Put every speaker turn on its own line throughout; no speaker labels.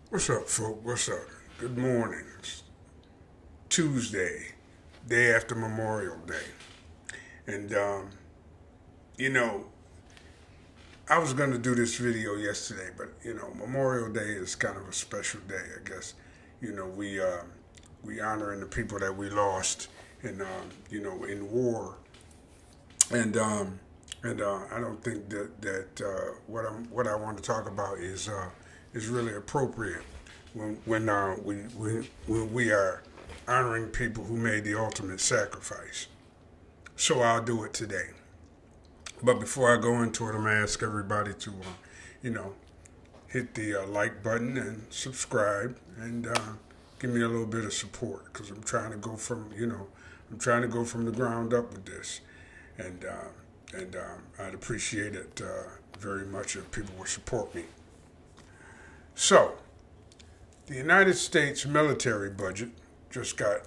What's up, folk? What's up? Good morning. It's Tuesday, day after Memorial Day. And, you know, I was going to do this video yesterday, but, Memorial Day is kind of a special day, I guess. We honoring the people that we lost in war. And, I don't think that what I want to talk about is really appropriate when we are honoring people who made the ultimate sacrifice. So I'll do it today. But before I go into it, I'm gonna ask everybody to, you know, hit the like button and subscribe and give me a little bit of support because I'm trying to go from the ground up with this, and I'd appreciate it very much if people would support me. So, the United States military budget just got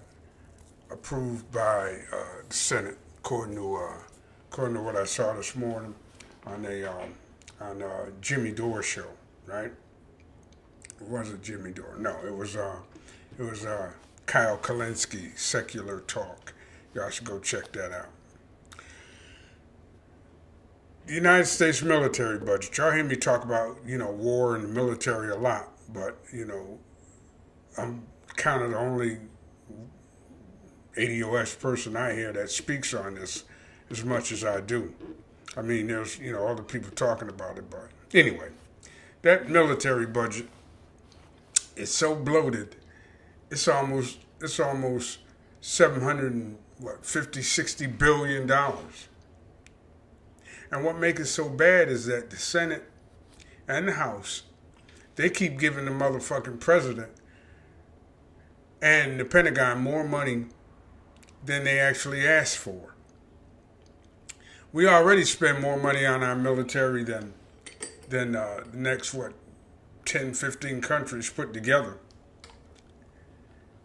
approved by the Senate, according to what I saw this morning on a Jimmy Dore show, right? It wasn't Jimmy Dore. No, it was Kyle Kalinske, Secular Talk. Y'all should go check that out. The United States military budget. Y'all hear me talk about, war and the military a lot, but, I'm kind of the only ADOS person I hear that speaks on this as much as I do. I mean, there's, other people talking about it, but anyway, that military budget is so bloated, it's almost 60 billion dollars. And what makes it so bad is that the Senate and the House, they keep giving the motherfucking president and the Pentagon more money than they actually asked for. We already spend more money on our military than the next, 10, 15 countries put together.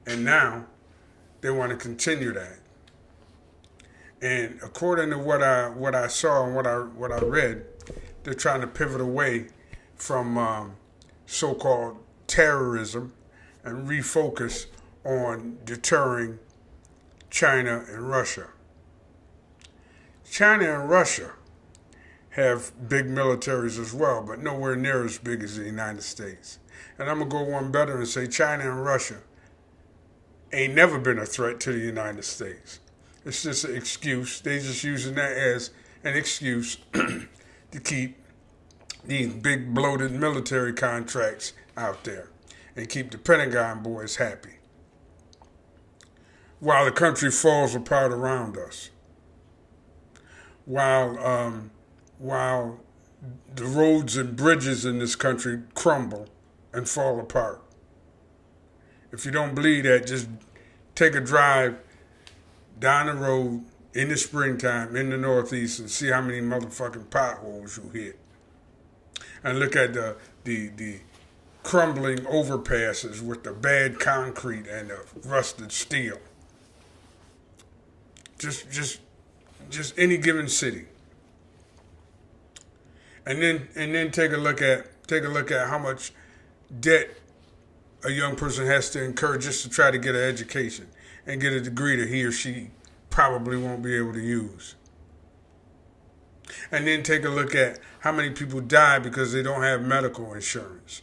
And now they want to continue that. And according to what I saw and what I read, they're trying to pivot away from so-called terrorism and refocus on deterring China and Russia. China and Russia have big militaries as well, but nowhere near as big as the United States. And I'm going to go one better and say China and Russia ain't never been a threat to the United States. It's just an excuse. They're just using that as an excuse to keep these big bloated military contracts out there and keep the Pentagon boys happy while the country falls apart around us. While the roads and bridges in this country crumble and fall apart. If you don't believe that, just take a drive down the road in the springtime in the Northeast and see how many motherfucking potholes you hit. And look at the crumbling overpasses with the bad concrete and the rusted steel. Just any given city. And then take a look at how much debt a young person has to incur just to try to get an education and get a degree that he or she probably won't be able to use. And then take a look at how many people die because they don't have medical insurance,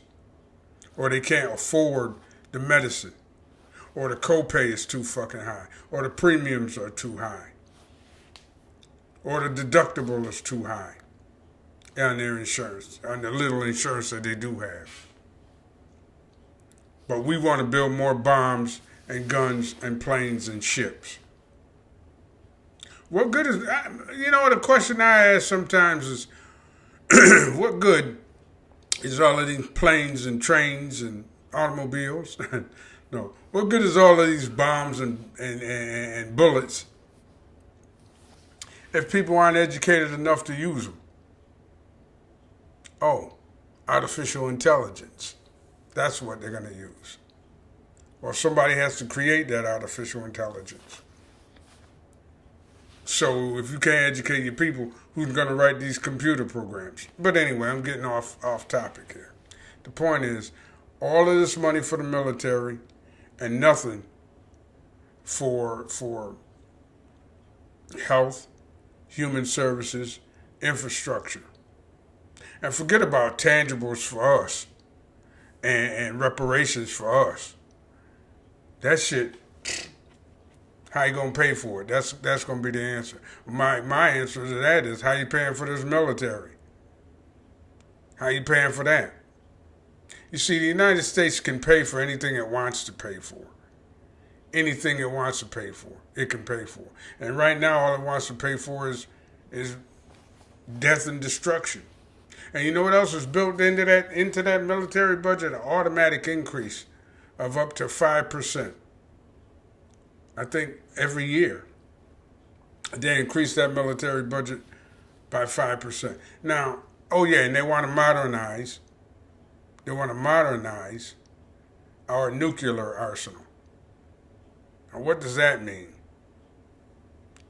or they can't afford the medicine, or the copay is too fucking high, or the premiums are too high, or the deductible is too high on their insurance, on the little insurance that they do have. But we want to build more bombs and guns and planes and ships. What good is, the question I ask sometimes is, what good is all of these planes and trains and automobiles? No. What good is all of these bombs and bullets if people aren't educated enough to use them? Oh, artificial intelligence. That's what they're going to use. Well, somebody has to create that artificial intelligence. So if you can't educate your people, who's going to write these computer programs? But anyway, I'm getting off topic here. The point is, All of this money for the military and nothing for health, human services, infrastructure. And forget about tangibles for us and reparations for us. That shit, how you gonna pay for it? That's gonna be the answer. My answer to that is, how you paying for this military? How you paying for that? You see, the United States can pay for anything it wants to pay for. Anything it wants to pay for, it can pay for. And right now, all it wants to pay for is death and destruction. And you know what else is built into that military budget? An automatic increase of up to 5%. I think every year they increase that military budget by 5%. Now, oh yeah, and they want to modernize. They want to modernize our nuclear arsenal. Now, what does that mean?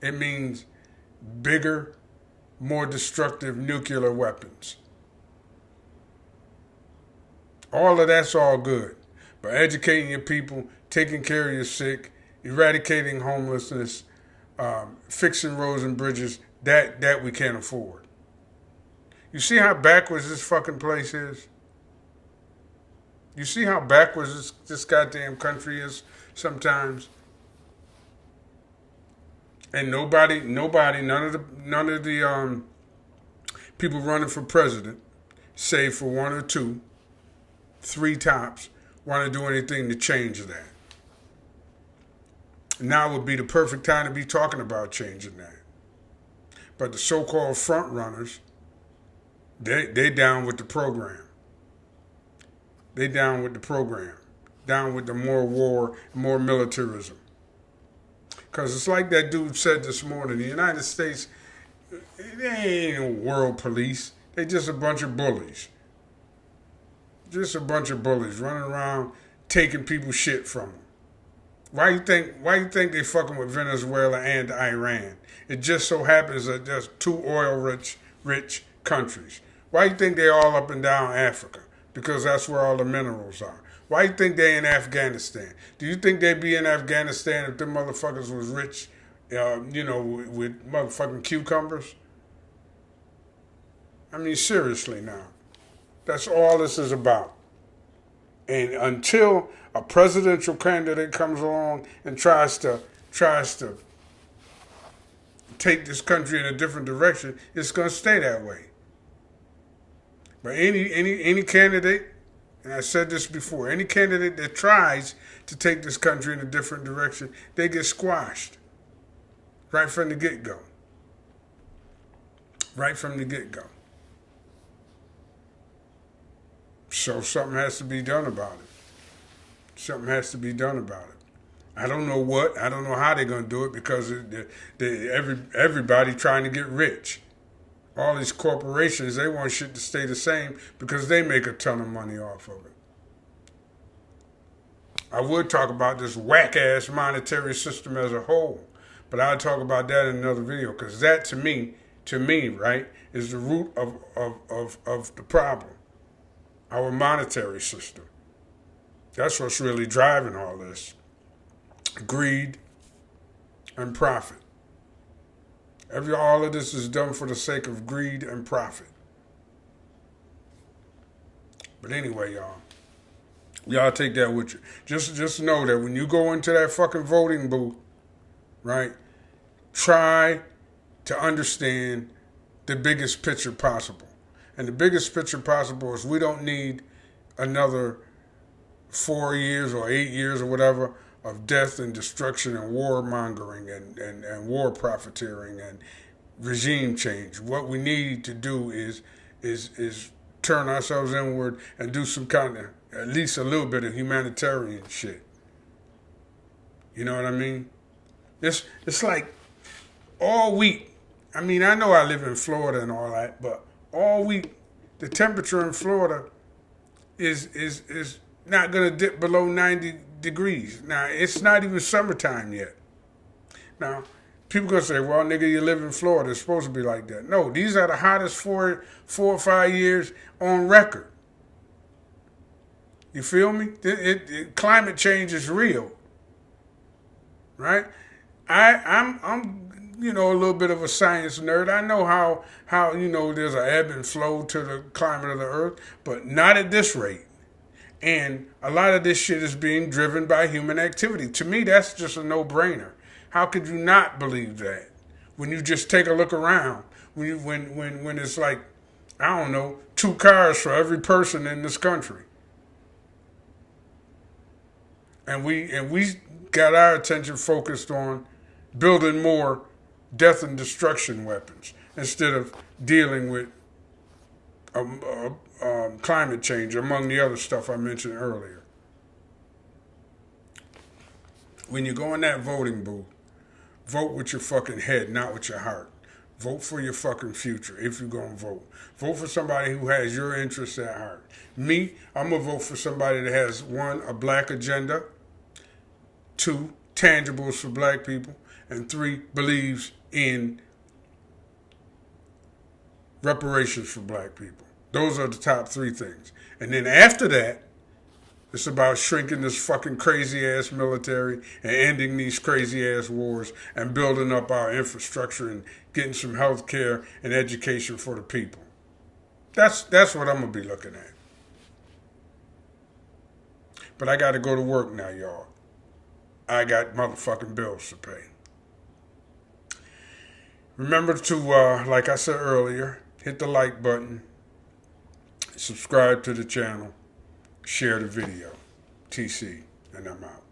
It means bigger, more destructive nuclear weapons. All of that's all good. But educating your people, taking care of your sick, eradicating homelessness, fixing roads and bridges, that we can't afford. You see how backwards this fucking place is? You see how backwards this goddamn country is sometimes? And none of the people running for president, save for one or two, three tops, want to do anything to change that. Now would be the perfect time to be talking about changing that. But the so-called front runners, they down with the program. They down with the program. Down with the more war, more militarism. Because it's like that dude said this morning, the United States, they ain't no world police. They just a bunch of bullies. Just a bunch of bullies running around taking people's shit from them. Why you think they fucking with Venezuela and Iran? It just so happens that there's two oil-rich countries. Why you think they all up and down Africa? Because that's where all the minerals are. Why you think they in Afghanistan? Do you think they'd be in Afghanistan if them motherfuckers was rich, with motherfucking cucumbers? I mean, seriously now. That's all this is about. And until a presidential candidate comes along and tries to take this country in a different direction, it's going to stay that way. But any candidate, and I said this before, any candidate that tries to take this country in a different direction, they get squashed right from the get-go. Right from the get-go. So something has to be done about it. Something has to be done about it. I don't know what. I don't know how they're going to do it because everybody trying to get rich. All these corporations, they want shit to stay the same because they make a ton of money off of it. I would talk about this whack-ass monetary system as a whole, but I'll talk about that in another video because that, to me, right, is the root of the problem. Our monetary system. That's what's really driving all this. Greed and profit. All of this is done for the sake of greed and profit. But anyway, y'all take that with you. Just know that when you go into that fucking voting booth, right, try to understand the biggest picture possible. And the biggest picture possible is we don't need another 4 years or 8 years or whatever of death and destruction and warmongering and war profiteering and regime change. What we need to do is turn ourselves inward and do some kind of, at least a little bit of humanitarian shit. You know what I mean? It's like all week. I mean, I know I live in Florida and all that, but all week the temperature in Florida is not going to dip below 90 degrees. Now, it's not even summertime yet. Now, people going to say, well, nigga, you live in Florida. It's supposed to be like that. No, these are the hottest four or 5 years on record. You feel me? Climate change is real, right? I'm a little bit of a science nerd. I know how there's an ebb and flow to the climate of the earth, but not at this rate. And a lot of this shit is being driven by human activity. To me, that's just a no-brainer. How could you not believe that? When you just take a look around, when it's like, I don't know, 2 cars for every person in this country. And we got our attention focused on building more death and destruction weapons instead of dealing with climate change, among the other stuff I mentioned earlier. When you go in that voting booth, vote with your fucking head, not with your heart. Vote for your fucking future if you're going to vote. Vote for somebody who has your interests at heart. Me, I'm going to vote for somebody that has, 1, a black agenda, 2, tangibles for black people, and 3, believes in reparations for black people. Those are the top 3 things. And then after that, it's about shrinking this fucking crazy-ass military and ending these crazy-ass wars and building up our infrastructure and getting some health care and education for the people. That's what I'm going to be looking at. But I got to go to work now, y'all. I got motherfucking bills to pay. Remember to, like I said earlier, hit the like button, subscribe to the channel, share the video. TC, and I'm out.